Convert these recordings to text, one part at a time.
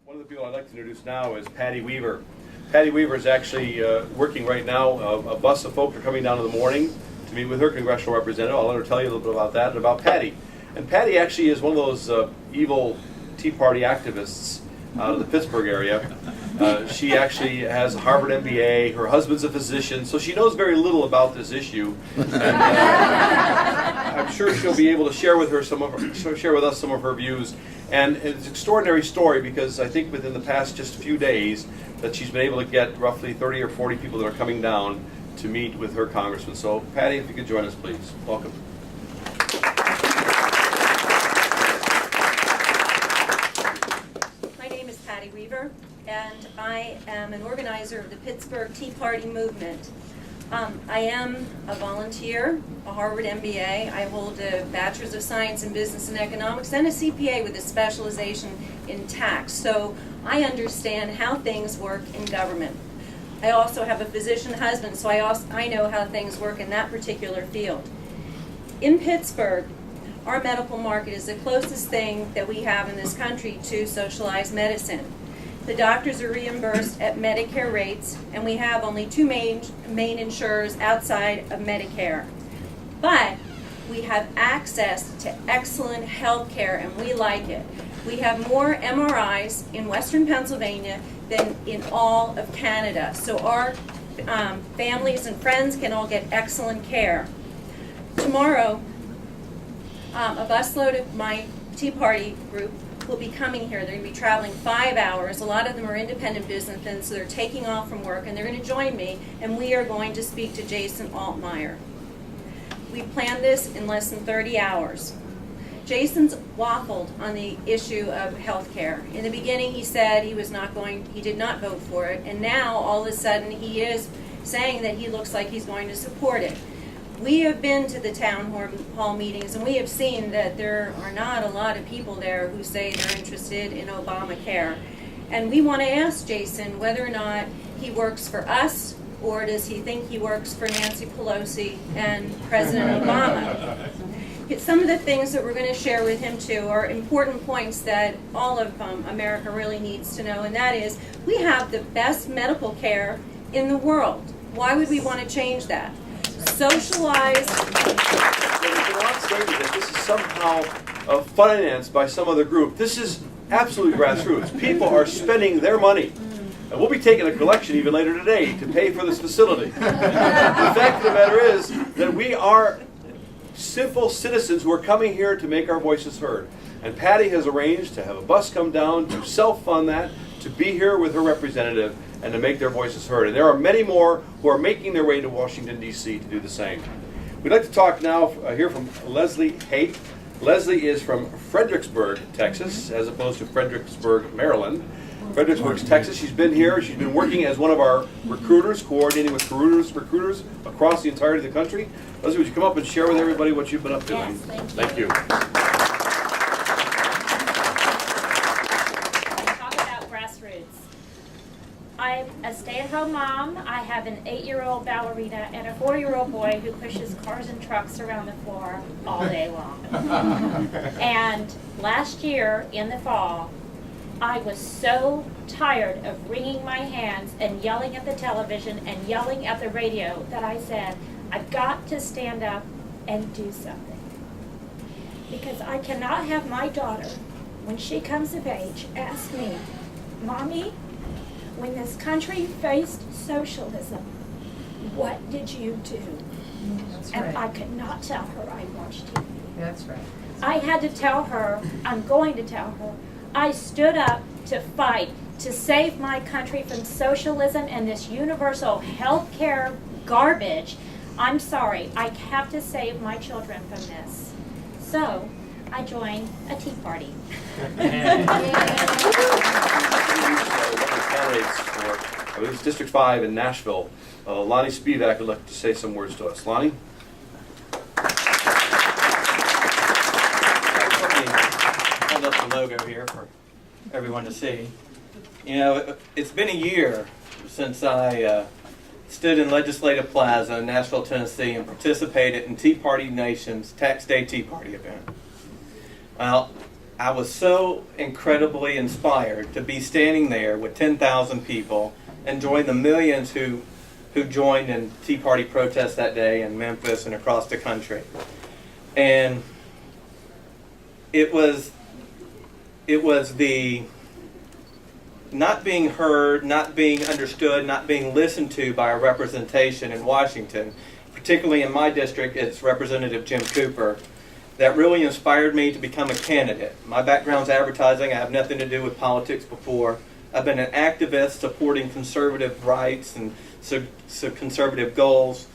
One of the people I'd like to introduce now is Patty Weaver. Patty Weaver is actually working right now. A bus of folk are coming down in the morning to meet with her congressional representative. I'll let her tell you a little bit about that and about Patty. And Patty actually is one of those evil Tea Party activists out of the Pittsburgh area. She actually has a Harvard MBA. Her husband's a physician, so she knows very little about this issue. And, I'm sure she'll be able to share with us some of her views. And it's an extraordinary story because I think within the past just few days that she's been able to get roughly 30 or 40 people that are coming down to meet with her congressman. So, Patty, if you could join us, please. Welcome. My name is Patty Weaver, and I am an organizer of the Pittsburgh Tea Party movement. I am a volunteer, a Harvard MBA. I hold a Bachelor's of Science in Business and Economics and a CPA with a specialization in tax. So I understand how things work in government. I also have a physician husband, so I know how things work in that particular field. In Pittsburgh, our medical market is the closest thing that we have in this country to socialized medicine. The doctors are reimbursed at Medicare rates, and we have only two main insurers outside of Medicare. But we have access to excellent health care, and we like it. We have more MRIs in Western Pennsylvania than in all of Canada. So our families and friends can all get excellent care. Tomorrow, a busload of my Tea Party group will be coming here. They're going to be traveling 5 hours. A lot of them are independent businessmen, so they're taking off from work, and they're going to join me, and we are going to speak to Jason Altmaier. We planned this in less than 30 hours. Jason's waffled on the issue of health care. In the beginning, he said he did not vote for it, and now, all of a sudden, he is saying that he looks like he's going to support it. We have been to the town hall meetings, and we have seen that there are not a lot of people there who say they're interested in Obamacare. And we want to ask Jason whether or not he works for us, or does he think he works for Nancy Pelosi and President Obama. Some of the things that we're going to share with him, too, are important points that all of America really needs to know, and that is we have the best medical care in the world. Why would we want to change that? Socialized. There's a lot stated that this is somehow financed by some other group. This is absolutely grassroots. People are spending their money. And we'll be taking a collection even later today to pay for this facility. The fact of the matter is that we are simple citizens who are coming here to make our voices heard. And Patty has arranged to have a bus come down to self-fund that, to be here with her representative, and to make their voices heard. And there are many more who are making their way to Washington, D.C. to do the same. We'd like to talk now, hear from Leslie Haight. Leslie is from Fredericksburg, Texas, as opposed to Fredericksburg, Maryland. Fredericksburg, Texas. She's been here. She's been working as one of our recruiters, coordinating with recruiters across the entirety of the country. Leslie, would you come up and share with everybody what you've been up to? Yes, thank you. I'm a stay-at-home mom. I have an 8-year-old ballerina and a 4-year-old boy who pushes cars and trucks around the floor all day long. And last year, in the fall, I was so tired of wringing my hands and yelling at the television and yelling at the radio that I said, I've got to stand up and do something. Because I cannot have my daughter, when she comes of age, ask me, Mommy, when this country faced socialism, what did you do? That's and right. I could not tell her I watched TV. That's right. I had to tell her, I'm going to tell her, I stood up to fight to save my country from socialism and this universal health care garbage. I'm sorry, I have to save my children from this. So I joined a Tea Party. Candidates for, I believe it's District 5 in Nashville. Lonnie Spivak would like to say some words to us. Lonnie? Hold up the logo here for everyone to see. You know, it's been a year since I stood in Legislative Plaza in Nashville, Tennessee, and participated in Tea Party Nation's Tax Day Tea Party event. Well, I was so incredibly inspired to be standing there with 10,000 people and join the millions who joined in Tea Party protests that day in Memphis and across the country. And it was the not being heard, not being understood, not being listened to by our representation in Washington, particularly in my district, it's Representative Jim Cooper, that really inspired me to become a candidate. My background's advertising. I have nothing to do with politics before. I've been an activist supporting conservative rights and so conservative goals.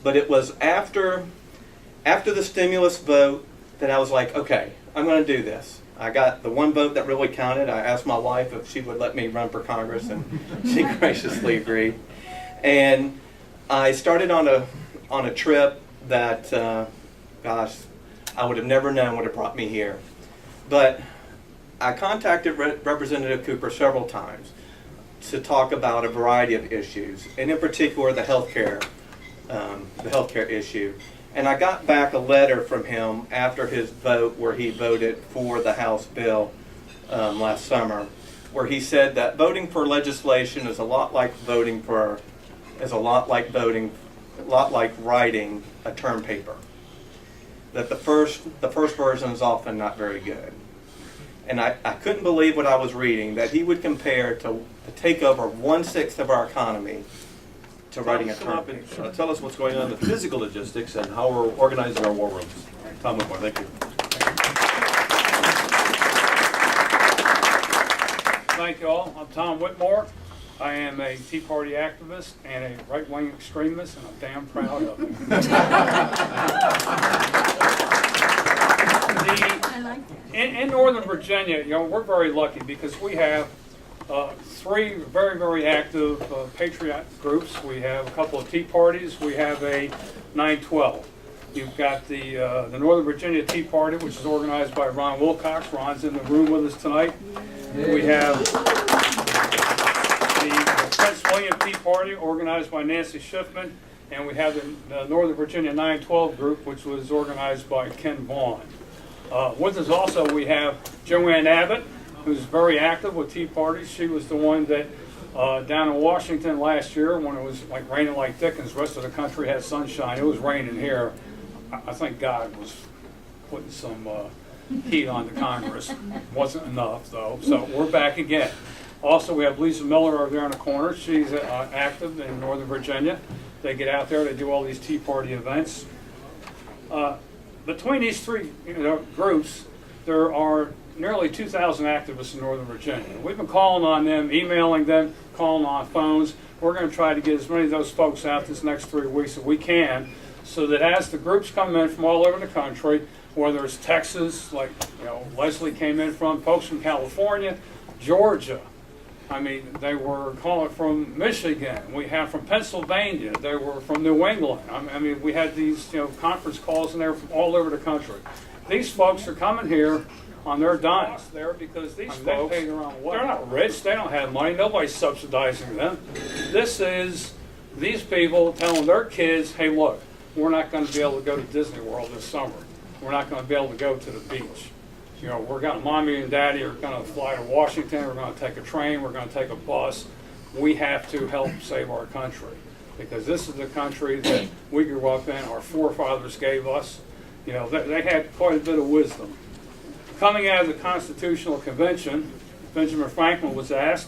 But it was after the stimulus vote that I was like, okay, I'm going to do this. I got the one vote that really counted. I asked my wife if she would let me run for Congress, and she graciously agreed. And I started on a trip that, gosh, I would have never known would have brought me here. But I contacted Representative Cooper several times to talk about a variety of issues, and in particular the healthcare issue. And I got back a letter from him after his vote, where he voted for the House bill last summer, where he said that voting for legislation is a lot like writing a term paper. That the first version is often not very good. And I couldn't believe what I was reading, that he would compare to take over 1/6 of our economy to writing a term paper. Tell us what's going on in the physical logistics and how we're organizing our war rooms. Tom Whitmore, thank you. Thank you all. I'm Tom Whitmore. I am a Tea Party activist and a right-wing extremist, and I'm damn proud of it. In Northern Virginia, we're very lucky because we have 3 very, very active patriot groups. We have a couple of Tea Parties. We have a 9/12. You've got the Northern Virginia Tea Party, which is organized by Ron Wilcox. Ron's in the room with us tonight. We have the Prince William Tea Party, organized by Nancy Schiffman, and we have the Northern Virginia 9/12 group, which was organized by Ken Vaughn. With us also we have Joanne Abbott, who's very active with Tea Parties. She was the one that down in Washington last year, when it was like raining like Dickens, the rest of the country had sunshine. It was raining here. I think God was putting some heat on the Congress. Wasn't enough though, so we're back again. Also, we have Lisa Miller over there in the corner. She's active in Northern Virginia. They get out there, they do all these Tea Party events. Between these 3 groups, there are nearly 2,000 activists in Northern Virginia. We've been calling on them, emailing them, calling on phones. We're going to try to get as many of those folks out this next 3 weeks as we can, so that as the groups come in from all over the country, whether it's Texas, like Leslie came in from, folks from California, Georgia. I mean, they were calling from Michigan. We have from Pennsylvania. They were from New England. I mean, we had these conference calls in there from all over the country. These folks are coming here on their dimes there because these folks, they're not rich. They don't have money. Nobody's subsidizing them. This is these people telling their kids, hey, look, we're not going to be able to go to Disney World this summer. We're not going to be able to go to the beach. We're going to, mommy and daddy are going to fly to Washington. We're going to take a train. We're going to take a bus. We have to help save our country because this is the country that we grew up in. Our forefathers gave us. They had quite a bit of wisdom. Coming out of the Constitutional Convention, Benjamin Franklin was asked,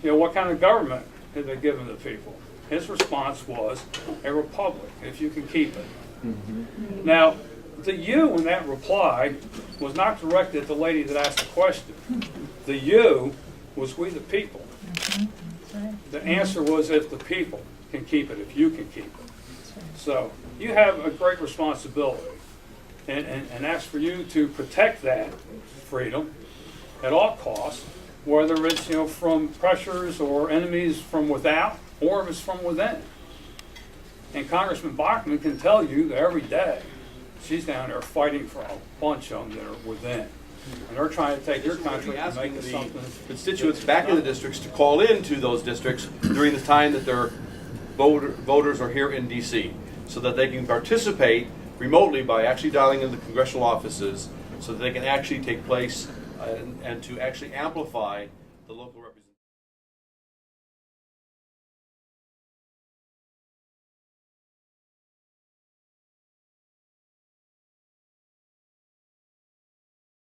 what kind of government had they given the people? His response was, a republic, if you can keep it. Mm-hmm. Now, the you in that reply was not directed at the lady that asked the question. The you was we the people. The answer was if the people can keep it, if you can keep it. So you have a great responsibility. And that's for you to protect that freedom at all costs, whether it's from pressures or enemies from without, or if it's from within. And Congressman Bachman can tell you that every day she's down there fighting for a bunch of them that are within. And they're trying to take your country and make it something. Constituents back in the districts to call into those districts during the time that their voters are here in D.C. so that they can participate remotely by actually dialing in the congressional offices so that they can actually take place and to actually amplify the local representation.